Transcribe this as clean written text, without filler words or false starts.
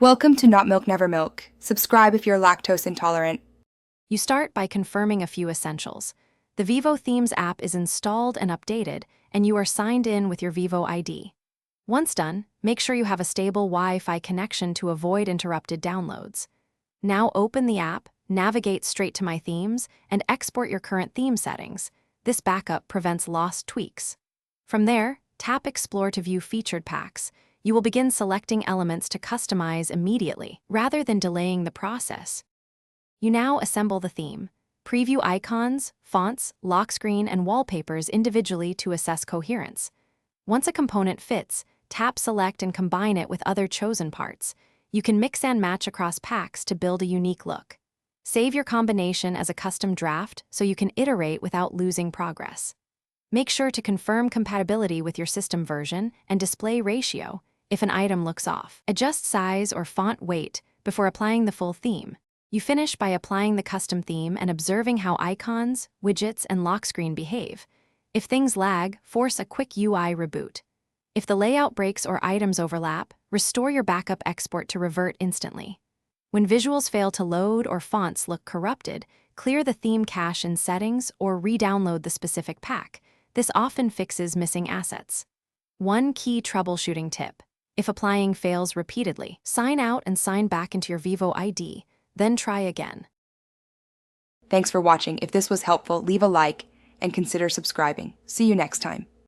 Welcome to Not Milk Never Milk. Subscribe if you're lactose intolerant. You start by confirming a few essentials. The Vivo Themes app is installed and updated, and you are signed in with your Vivo ID. Once done, make sure you have a stable Wi-Fi connection to avoid interrupted downloads. Now open the app, navigate straight to My Themes, and export your current theme settings. This backup prevents lost tweaks. From there, tap Explore to view featured packs. You will begin selecting elements to customize immediately, rather than delaying the process. You now assemble the theme. Preview icons, fonts, lock screen, and wallpapers individually to assess coherence. Once a component fits, tap Select and combine it with other chosen parts. You can mix and match across packs to build a unique look. Save your combination as a custom draft so you can iterate without losing progress. Make sure to confirm compatibility with your system version and display ratio if an item looks off. Adjust size or font weight before applying the full theme. You finish by applying the custom theme and observing how icons, widgets, and lock screen behave. If things lag, force a quick UI reboot. If the layout breaks or items overlap, restore your backup export to revert instantly. When visuals fail to load or fonts look corrupted, clear the theme cache in settings or re-download the specific pack. This often fixes missing assets. One key troubleshooting tip. If applying fails repeatedly, sign out and sign back into your Vivo ID, then try again. Thanks for watching. If this was helpful, leave a like and consider subscribing. See you next time.